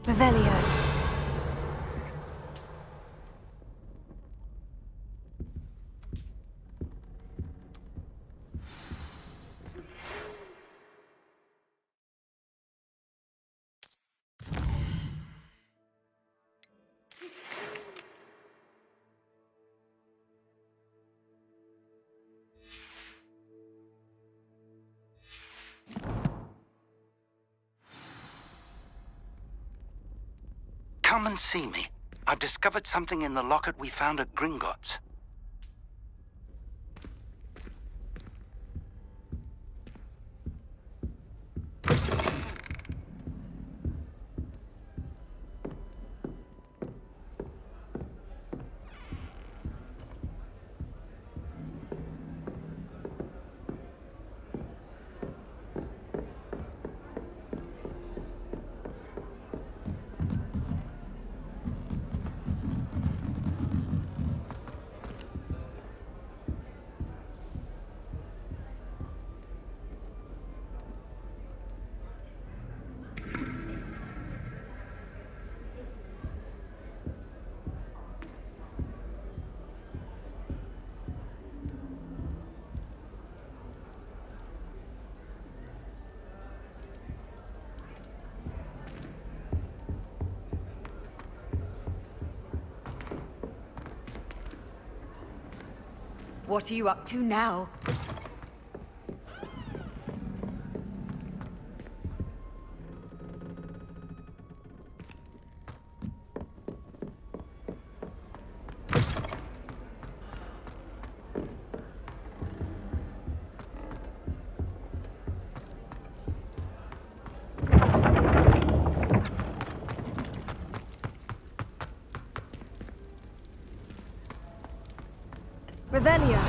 Revelio. Come and see me. I've discovered something in the locket we found at Gringotts. What are you up to now? Revelio.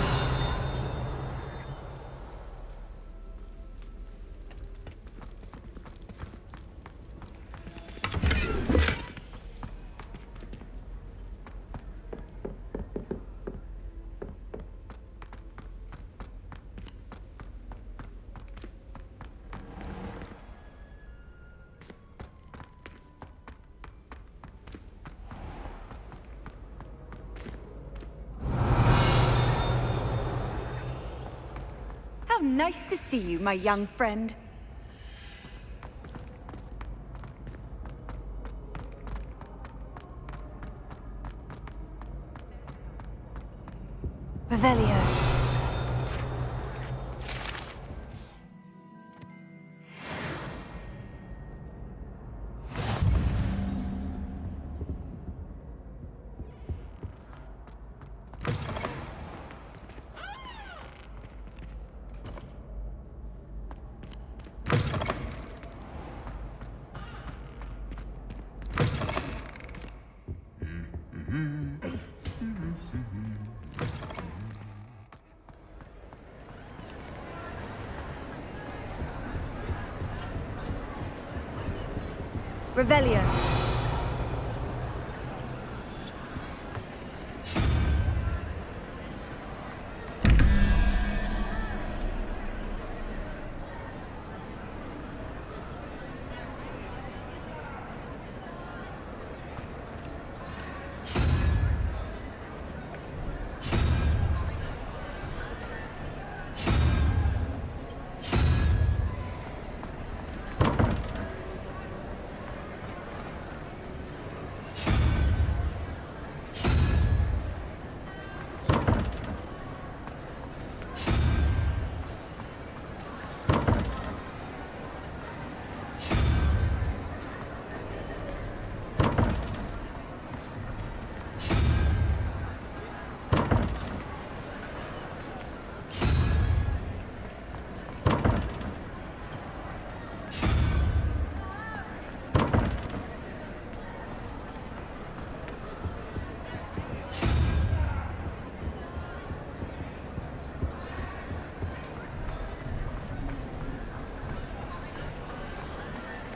How nice to see you, my young friend. Revelio. Revelio.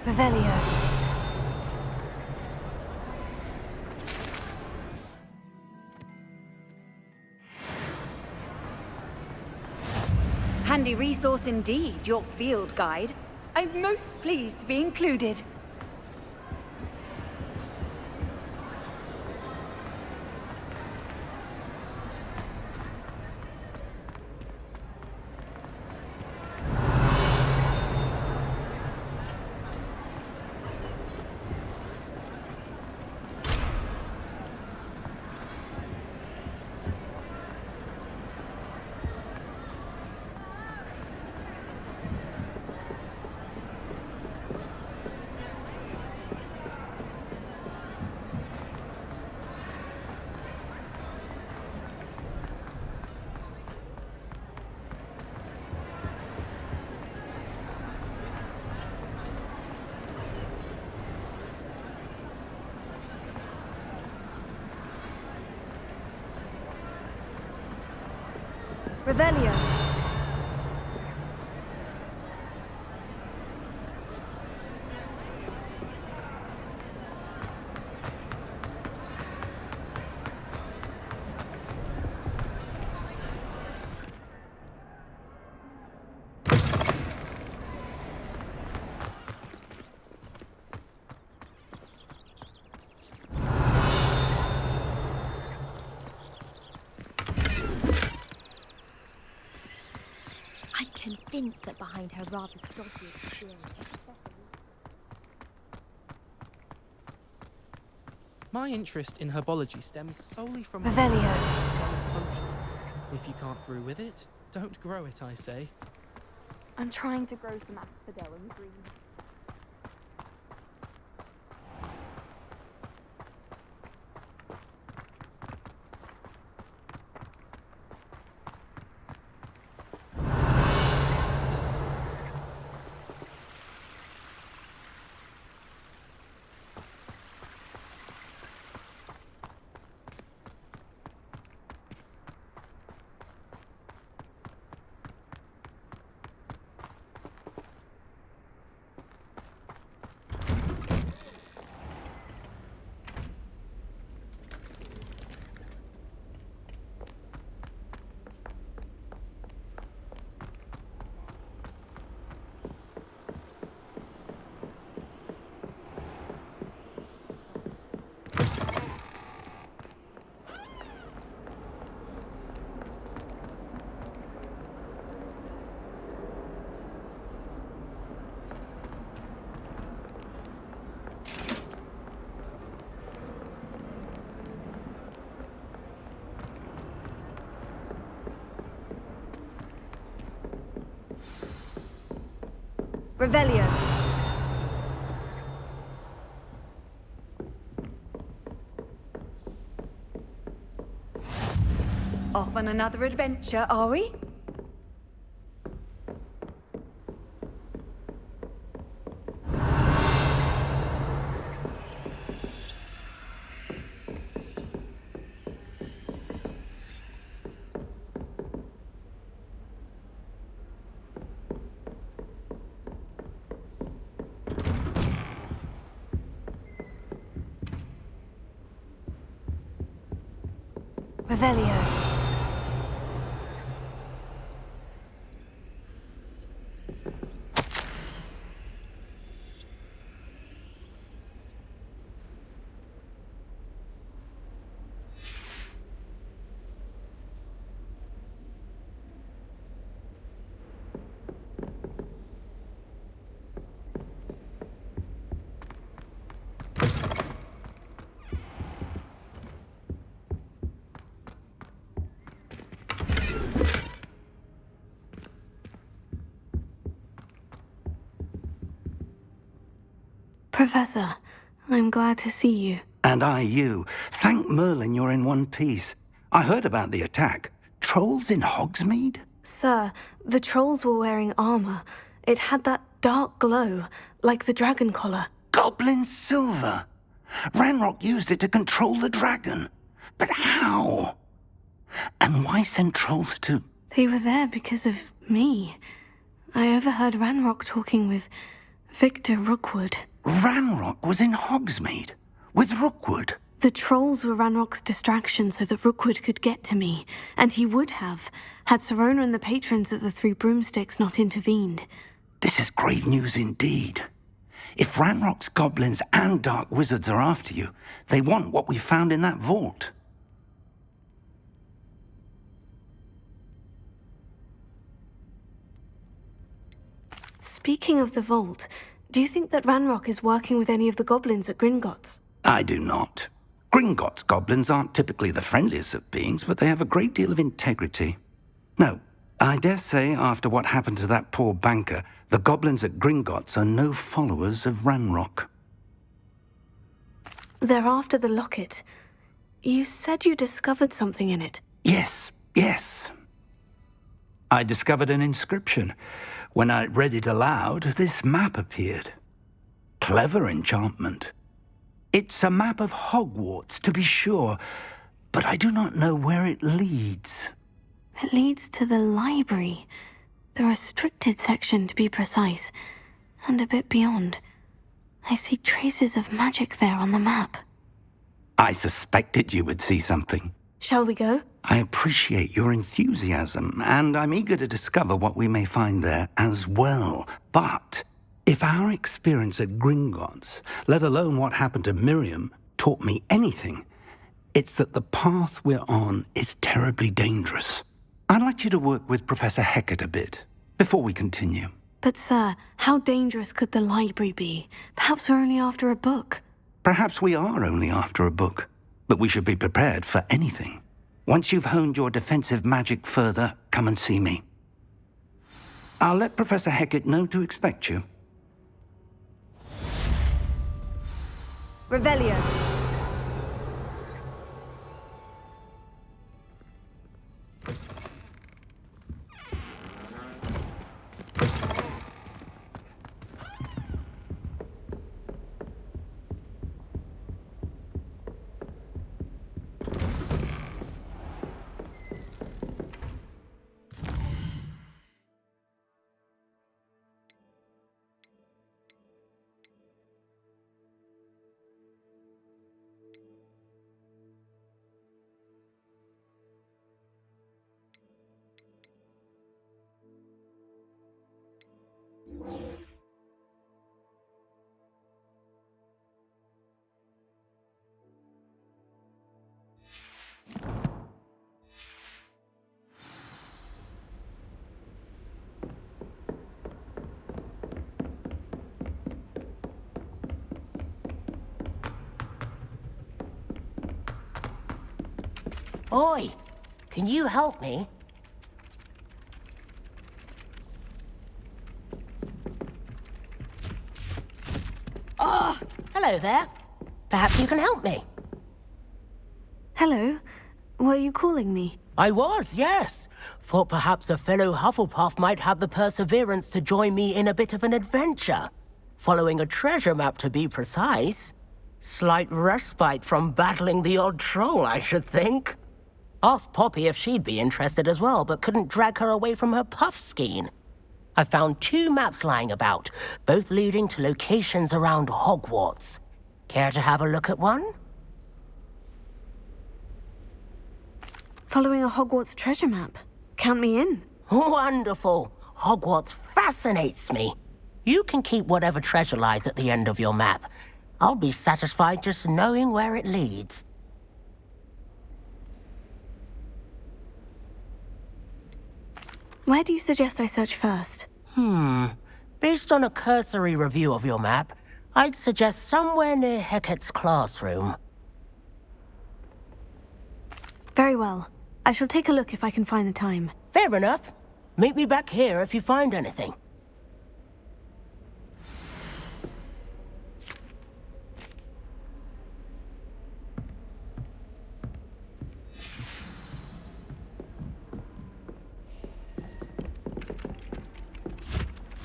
Revelio. Handy resource indeed, your field guide. I'm most pleased to be included. Revelio. I'm convinced that behind her rather dodgy exterior. My interest in herbology stems solely from Revelio. If you can't brew with it, don't grow it, I say. I'm trying to grow some asphodel and green. Revelio. Off on another adventure, are we? Revelio. Professor, I'm glad to see you. And I you. Thank Merlin you're in one piece. I heard about the attack. Trolls in Hogsmeade? Sir, the trolls were wearing armor. It had that dark glow, like the dragon collar. Goblin silver. Ranrock used it to control the dragon. But how? And why send trolls to... They were there because of me. I overheard Ranrock talking with Victor Rookwood. Ranrock was in Hogsmeade? With Rookwood? The trolls were Ranrock's distraction so that Rookwood could get to me, and he would have, had Serona and the patrons at the Three Broomsticks not intervened. This is grave news indeed. If Ranrock's goblins and dark wizards are after you, they want what we found in that vault. Speaking of the vault, do you think that Ranrock is working with any of the goblins at Gringotts? I do not. Gringotts goblins aren't typically the friendliest of beings, but they have a great deal of integrity. No, I dare say after what happened to that poor banker, the goblins at Gringotts are no followers of Ranrock. They're after the locket. You said you discovered something in it. Yes. I discovered an inscription. When I read it aloud, this map appeared. Clever enchantment. It's a map of Hogwarts, to be sure, but I do not know where it leads. It leads to the library. The restricted section, to be precise. And a bit beyond. I see traces of magic there on the map. I suspected you would see something. Shall we go? I appreciate your enthusiasm, and I'm eager to discover what we may find there as well. But if our experience at Gringotts, let alone what happened to Miriam, taught me anything, it's that the path we're on is terribly dangerous. I'd like you to work with Professor Hecat a bit before we continue. But sir, how dangerous could the library be? Perhaps we're only after a book. Perhaps we are only after a book, but we should be prepared for anything. Once you've honed your defensive magic further, come and see me. I'll let Professor Hecat know to expect you. Revelio. Oi! Can you help me? Hello there. Perhaps you can help me. Hello? Were you calling me? I was, yes. Thought perhaps a fellow Hufflepuff might have the perseverance to join me in a bit of an adventure. Following a treasure map, to be precise. Slight respite from battling the odd troll, I should think. Asked Poppy if she'd be interested as well, but couldn't drag her away from her puff skein. I found 2 maps lying about, both leading to locations around Hogwarts. Care to have a look at one? Following a Hogwarts treasure map. Count me in. Wonderful. Hogwarts fascinates me. You can keep whatever treasure lies at the end of your map. I'll be satisfied just knowing where it leads. Where do you suggest I search first? Based on a cursory review of your map, I'd suggest somewhere near Hecat's classroom. Very well. I shall take a look if I can find the time. Fair enough. Meet me back here if you find anything.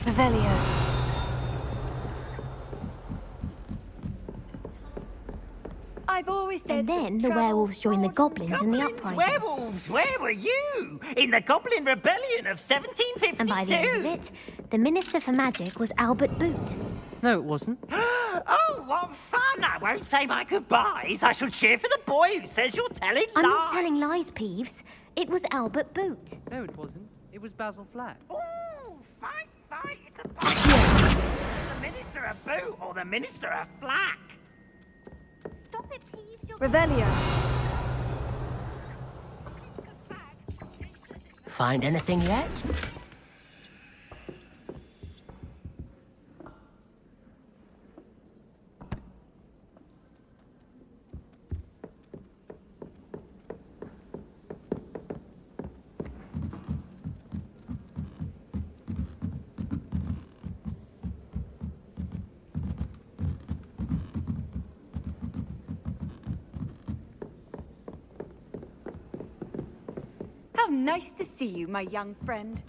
Revelio. I've always said. And then that the travel werewolves joined the forward- goblins in the uprising. Werewolves, where were you? In the Goblin Rebellion of 1752? And by the end of it, the Minister for Magic was Albert Boot. No, it wasn't. Oh, what fun! I won't say my goodbyes. I shall cheer for the boy who says you're telling I'm lies. not telling lies, Peeves. It was Albert Boot. No, it wasn't. It was Basil Flack. Ooh, fight, fight! It's a fight. The Minister of Boot or the Minister of Flack? Stop it, Peeves. You're... Revelio. Find anything yet? How nice to see you, my young friend.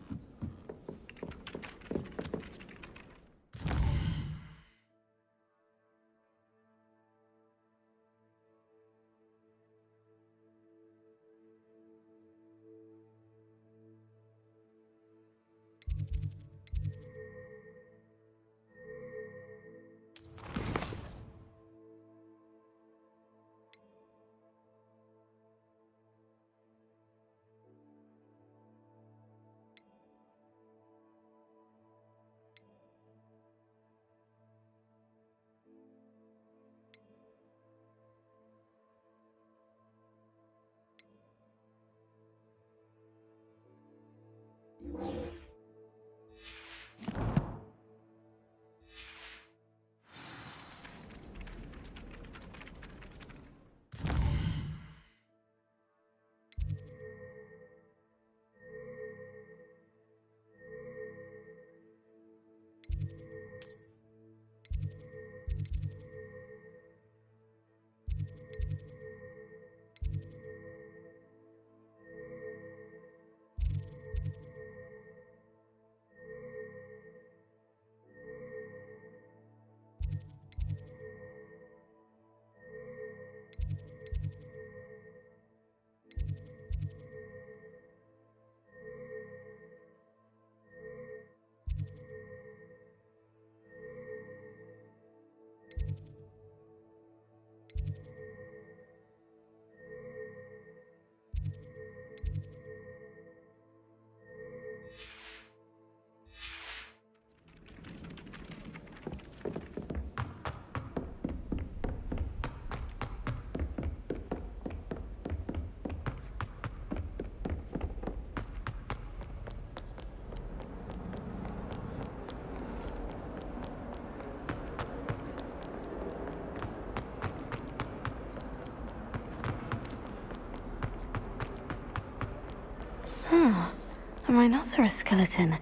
rhinoceros skeleton.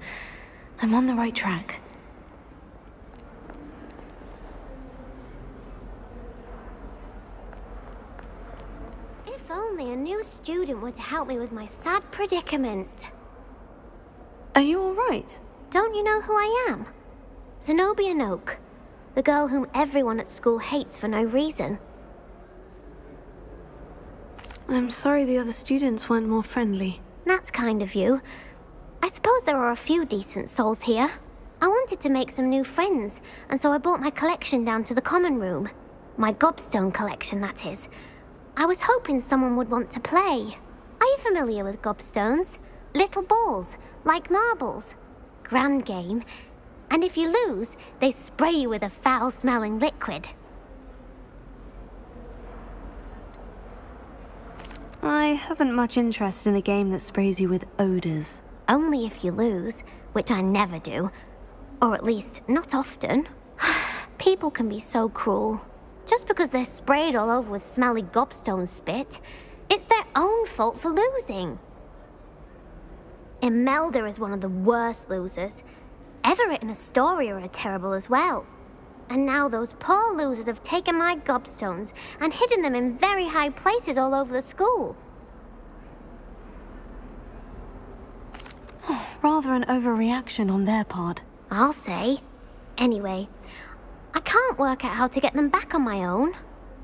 I'm on the right track. If only a new student were to help me with my sad predicament. Are you alright? Don't you know who I am? Zenobia Noak, the girl whom everyone at school hates for no reason. I'm sorry the other students weren't more friendly. That's kind of you. I suppose there are a few decent souls here. I wanted to make some new friends, and so I brought my collection down to the common room. My gobstone collection, that is. I was hoping someone would want to play. Are you familiar with gobstones? Little balls, like marbles. Grand game. And if you lose, they spray you with a foul-smelling liquid. I haven't much interest in a game that sprays you with odors. Only if you lose, which I never do. Or at least, not often. People can be so cruel. Just because they're sprayed all over with smelly gobstone spit, it's their own fault for losing. Imelda is one of the worst losers. Everett and Astoria are terrible as well. And now those poor losers have taken my gobstones and hidden them in very high places all over the school. Rather an overreaction on their part. I'll say. Anyway, I can't work out how to get them back on my own.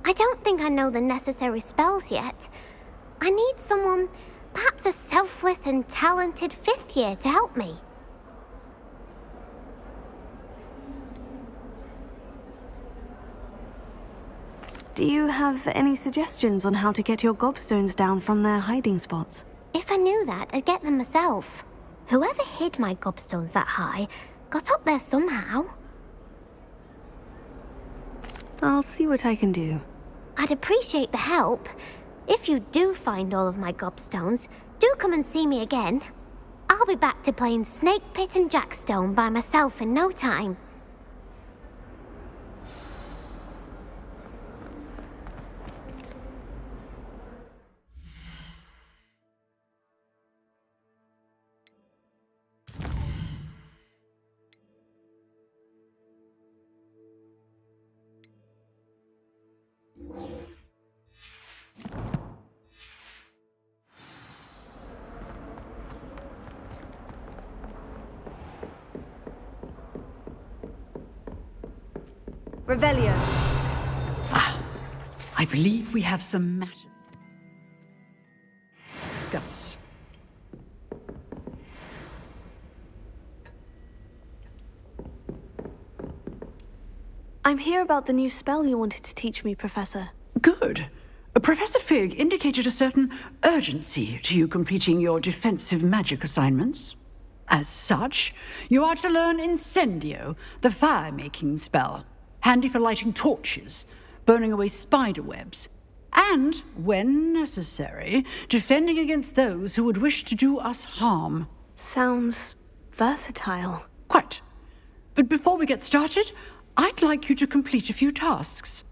I don't think I know the necessary spells yet. I need someone, perhaps a selfless and talented fifth year to help me. Do you have any suggestions on how to get your gobstones down from their hiding spots? If I knew that, I'd get them myself. Whoever hid my gobstones that high got up there somehow. I'll see what I can do. I'd appreciate the help. If you do find all of my gobstones, do come and see me again. I'll be back to playing Snake Pit and Jackstone by myself in no time. Revelio. I believe we have some matter to discuss. I'm here about the new spell you wanted to teach me, Professor. Good. Professor Fig indicated a certain urgency to you completing your defensive magic assignments. As such, you are to learn Incendio, the fire-making spell, handy for lighting torches, burning away spider webs, and, when necessary, defending against those who would wish to do us harm. Sounds versatile. Quite. But before we get started, I'd like you to complete a few tasks.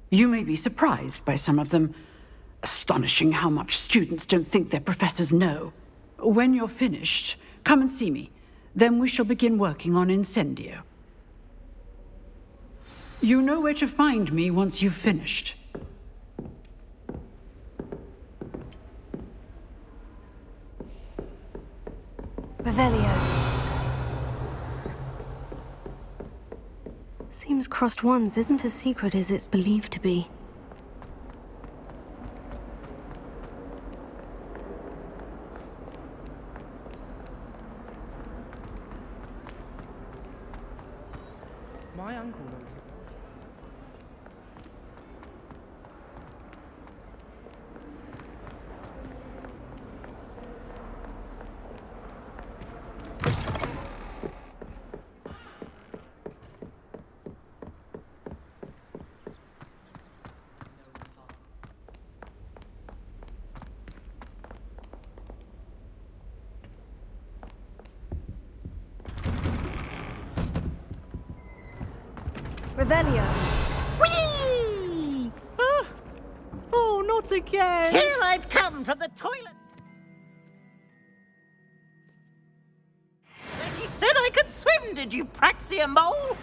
You may be surprised by some of them. Astonishing how much students don't think their professors know. When you're finished, come and see me. Then we shall begin working on Incendio. You know where to find me once you've finished. Revelio. Seems crossed ones isn't as secret as it's believed to be. My uncle knows. Revelio. Whee! Oh, not again! Here I've come from the toilet. swim, did you, Praxia Mole?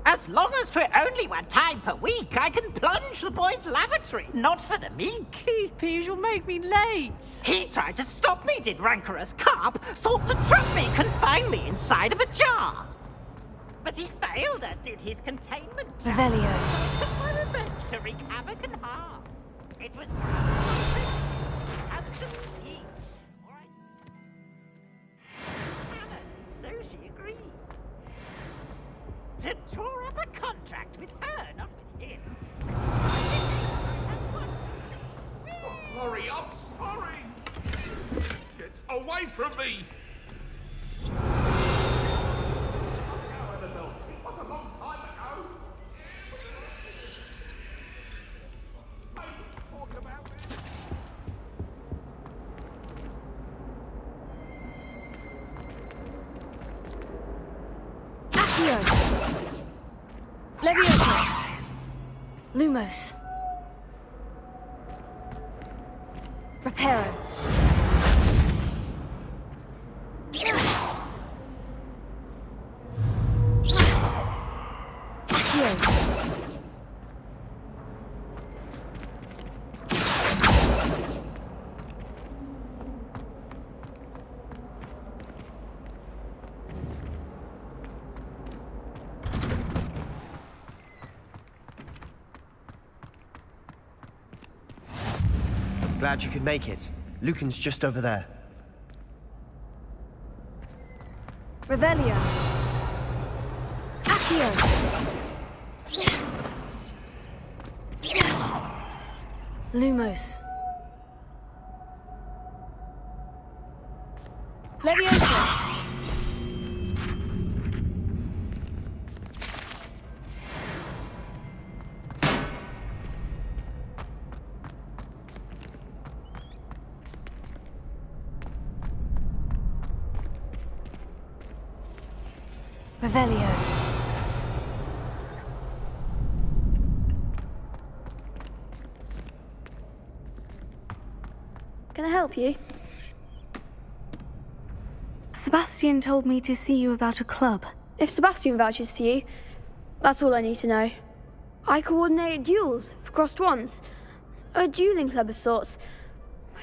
As long as 'twere only 1 time per week, I can plunge the boy's lavatory, not for the meek. These peeves will make me late. He tried to stop me, did rancorous carp, sought to trap me, confine me inside of a jar. But he failed, as did his containment jar. Revelio. Took my revenge to wreak havoc and harm. It was and some peace. Or so she agreed. To draw up a contract with her, not with him. Sorry, I'm sorry. Get away from me. What a long time ago. Talk about this. Accio. Leviosa. Lumos. Reparo. Glad you could make it. Lucan's just over there. Revelio. Accio. Lumos. Leviosa. Revelio. Can I help you? Sebastian told me to see you about a club. If Sebastian vouches for you, that's all I need to know. I coordinate duels for crossed wands. A dueling club of sorts.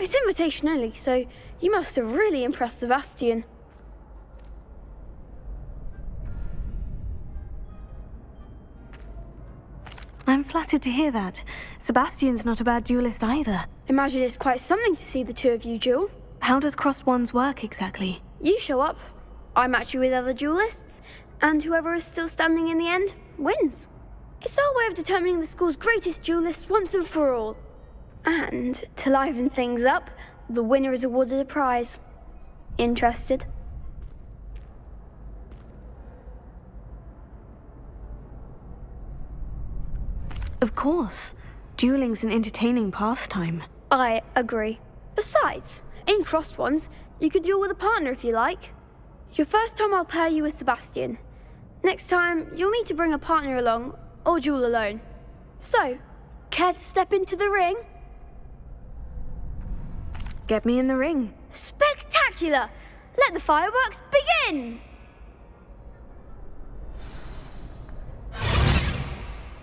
It's invitation only, so you must have really impressed Sebastian. I'm flattered to hear that. Sebastian's not a bad duelist either. Imagine it's quite something to see the two of you duel. How does crossed wands work exactly? You show up, I match you with other duelists, and whoever is still standing in the end wins. It's our way of determining the school's greatest duelist once and for all. And to liven things up, the winner is awarded a prize. Interested? Of course. Dueling's an entertaining pastime. I agree. Besides, in crossed ones, you could duel with a partner if you like. Your first time I'll pair you with Sebastian. Next time, you'll need to bring a partner along, or duel alone. So, care to step into the ring? Get me in the ring. Spectacular! Let the fireworks begin!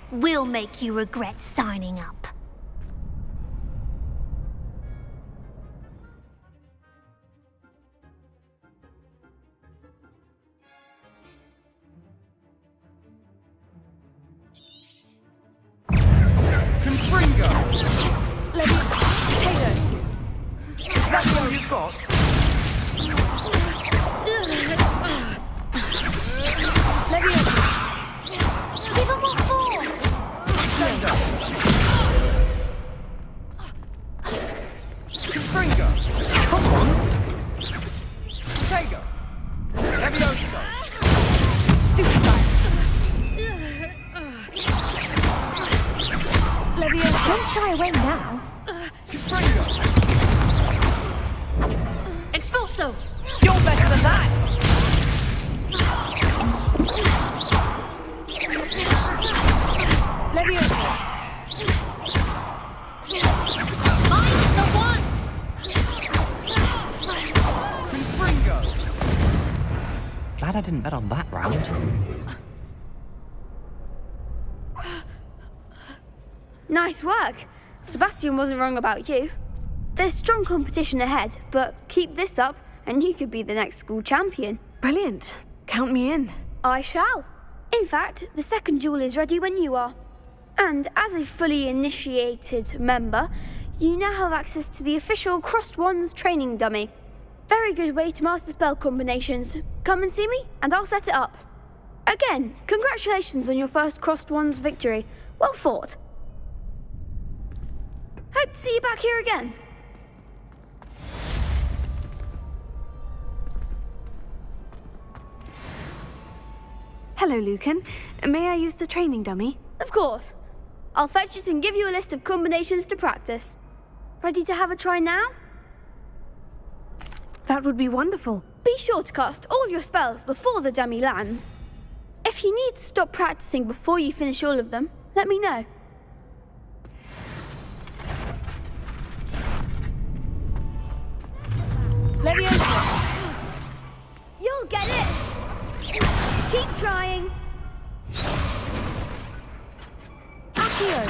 We'll make you regret signing up. Confringo! Let me... Taylor! Is that all you've got? Leviosa! Give him more force! Sender! Confringo! Come on! Tego! Leviosa! Stupefy! Leviosa! Don't shy away now. Confringo! Expulso! You're better than that! Leviosa! Mine's the one! Confringo! bet on that round. Nice work. Sebastian wasn't wrong about you. There's strong competition ahead, but keep this up and you could be the next school champion. Brilliant. Count me in. I shall. In fact, the second duel is ready when you are. And as a fully initiated member, you now have access to the official Crossed Wands training dummy. Very good way to master spell combinations. Come and see me, and I'll set it up. Again, congratulations on your first Crossed Wands victory. Well fought. Hope to see you back here again. Hello, Lucan. May I use the training dummy? Of course. I'll fetch it and give you a list of combinations to practice. Ready to have a try now? That would be wonderful. Be sure to cast all your spells before the dummy lands. If you need to stop practicing before you finish all of them, let me know. Leviosa! You'll get it! Keep trying. Accio!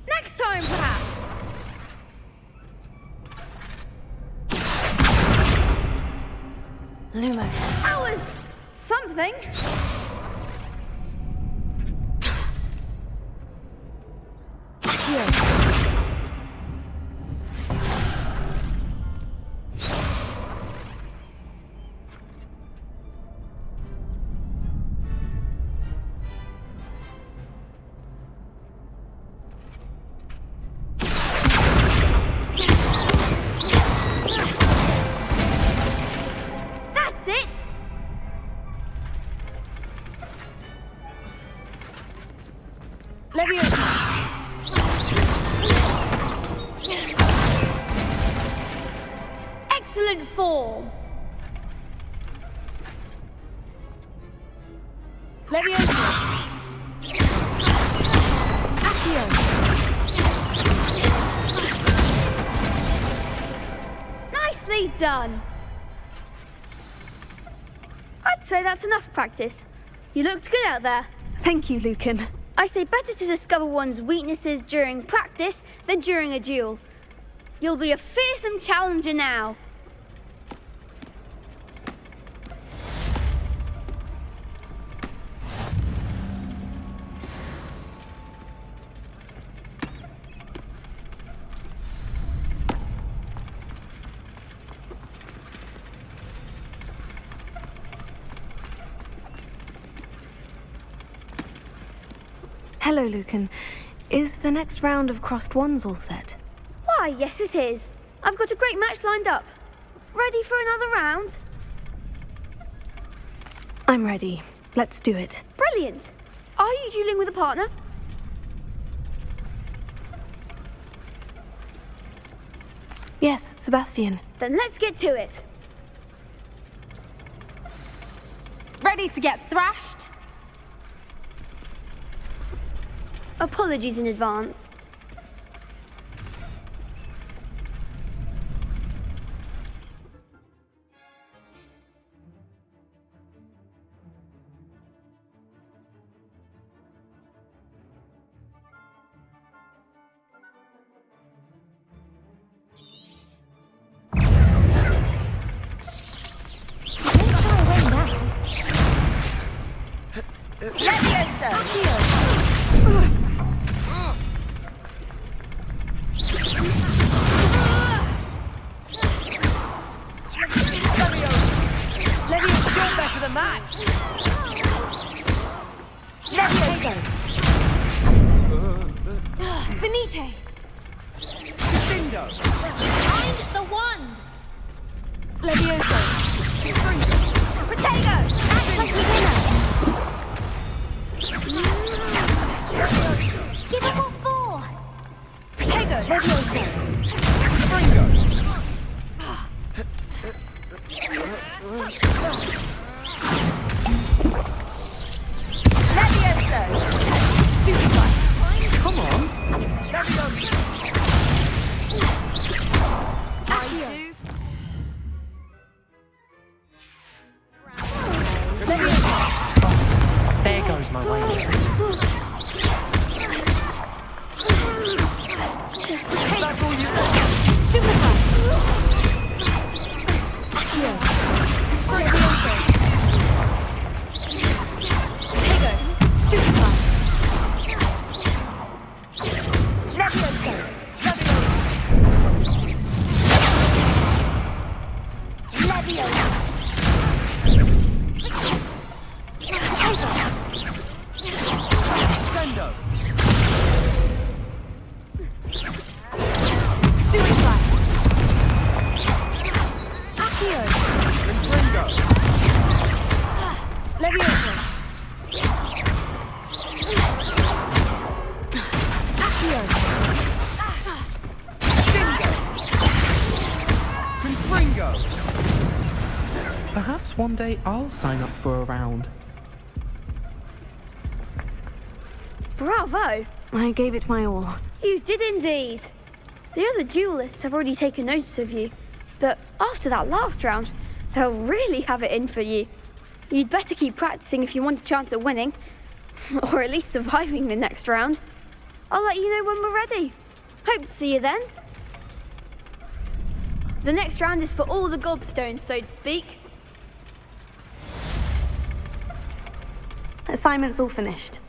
Next time, perhaps. Lumos. That was something. Accio! That's it. Leviosa! Excellent form. Leviosa! Accio! Nicely done. I'd say that's enough practice. You looked good out there. Thank you, Lucan. I say better to discover one's weaknesses during practice than during a duel. You'll be a fearsome challenger now. Hello, Lucan. Is the next round of Crossed Wands all set? Why, yes it is. I've got a great match lined up. Ready for another round? I'm ready. Let's do it. Brilliant. Are you dueling with a partner? Yes, Sebastian. Then let's get to it. Ready to get thrashed? Apologies in advance. Finite! Bingo! Find the wand! Leviosa! Potato! Act like a winner! Give up what for! Potato! Leviosa! Stupid guy! Come on! my way. That's all you got! Sendo! Ringo! Ringo! Perhaps one day I'll sign up for a round. Bravo! I gave it my all. You did indeed. The other duelists have already taken notice of you, but after that last round, they'll really have it in for you. You'd better keep practicing if you want a chance at winning, or at least surviving the next round. I'll let you know when we're ready. Hope to see you then. The next round is for all the gobstones, so to speak. Assignment's all finished.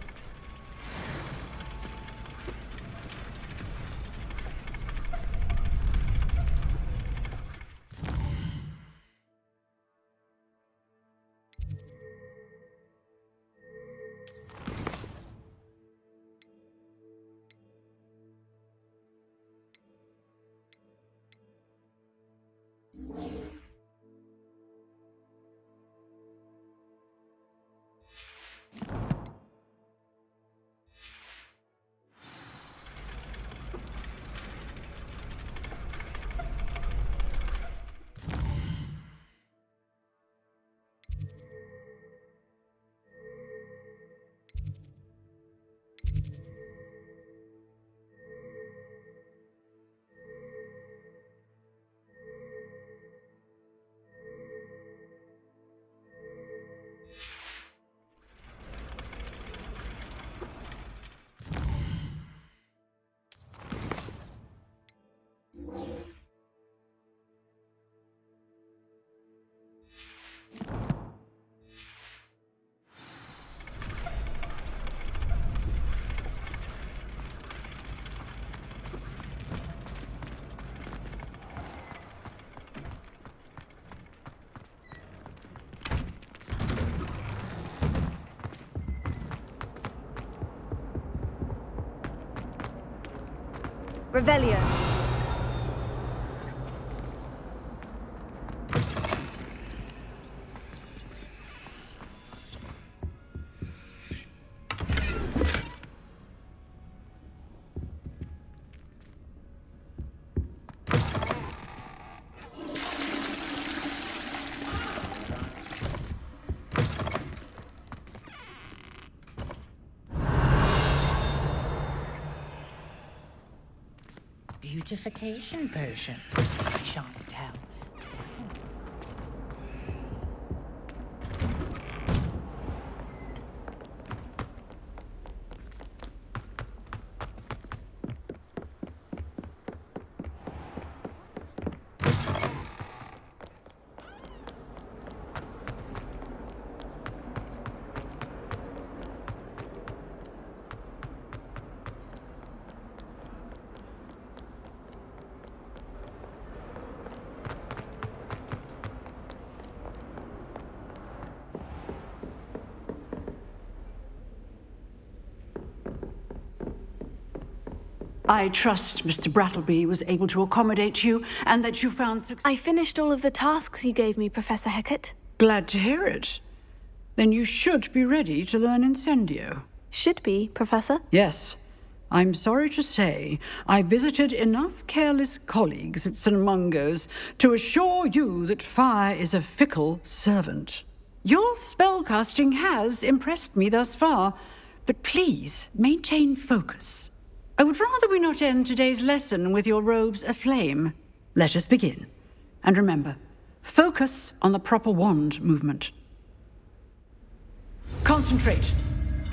Revelio. Beautification potion. I shan't tell. I trust Mr. Brattleby was able to accommodate you and that you found success. I finished all of the tasks you gave me, Professor Hecat. Glad to hear it. Then you should be ready to learn Incendio. Should be, Professor. Yes. I'm sorry to say, I visited enough careless colleagues at St. Mungo's to assure you that fire is a fickle servant. Your spellcasting has impressed me thus far, but please maintain focus. I would rather we not end today's lesson with your robes aflame. Let us begin. And remember, focus on the proper wand movement. Concentrate.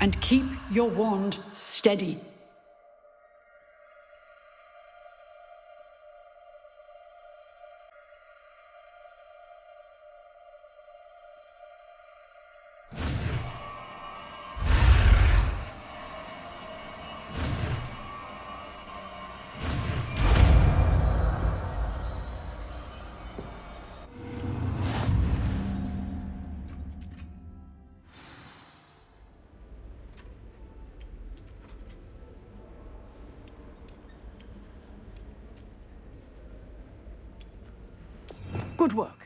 and keep your wand steady. Good work.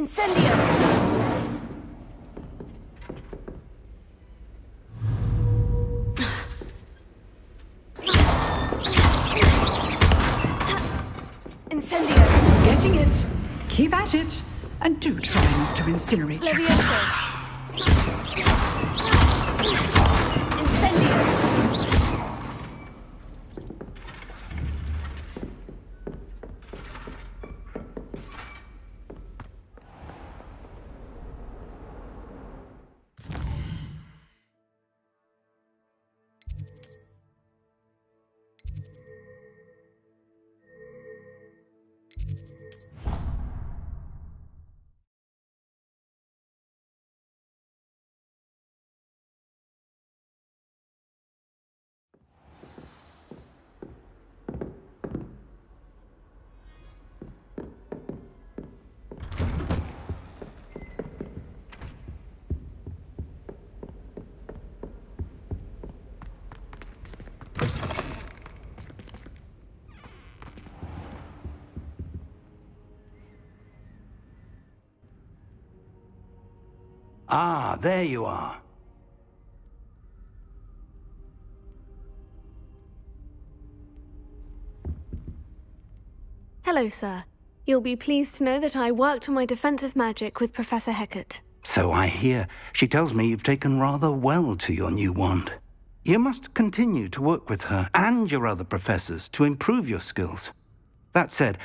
Incendio! Incendio! Getting it. Keep at it. And do try not to incinerate yourself. Levioso! Incendio! Ah, there you are. Hello, sir. You'll be pleased to know that I worked on my defensive magic with Professor Hecat. So I hear. She tells me you've taken rather well to your new wand. You must continue to work with her and your other professors to improve your skills. That said,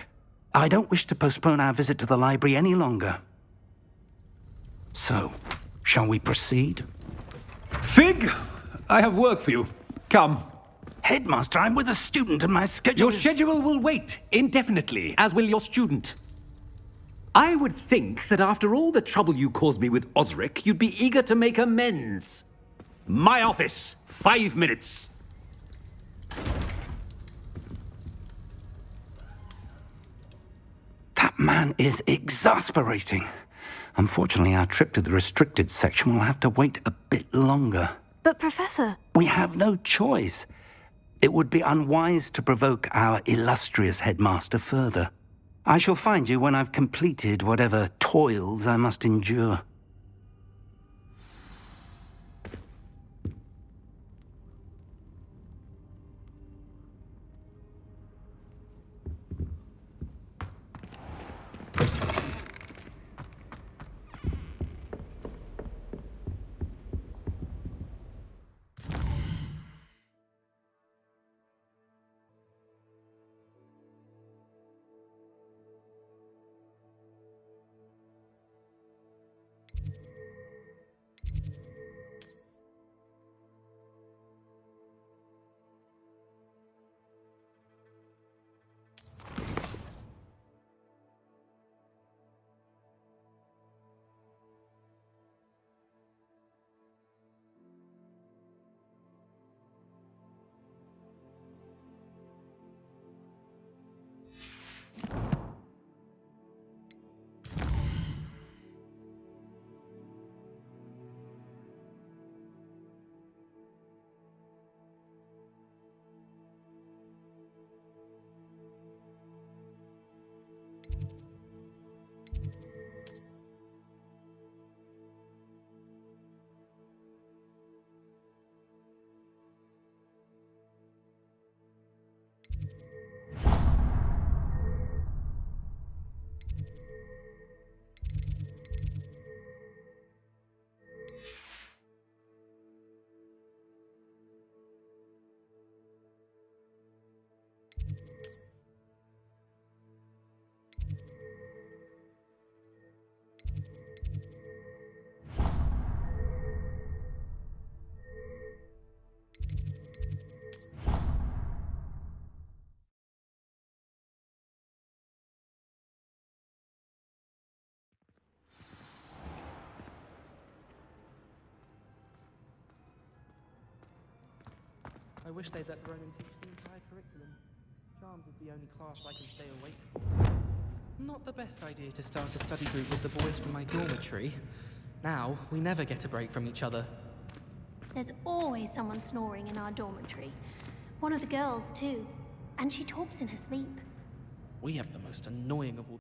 I don't wish to postpone our visit to the library any longer. So, shall we proceed? Fig, I have work for you. Come. Headmaster, I'm with a student and my schedule Your schedule will wait indefinitely, as will your student. I would think that after all the trouble you caused me with Osric, you'd be eager to make amends. My office, 5 minutes. That man is exasperating. Unfortunately, our trip to the restricted section will have to wait a bit longer. But, Professor... We have no choice. It would be unwise to provoke our illustrious headmaster further. I shall find you when I've completed whatever toils I must endure. I wish they'd let Ronan teach the entire curriculum. Charms is the only class I can stay awake for. Not the best idea to start a study group with the boys from my dormitory. Now, we never get a break from each other. There's always someone snoring in our dormitory. One of the girls, too. And she talks in her sleep. We have the most annoying of all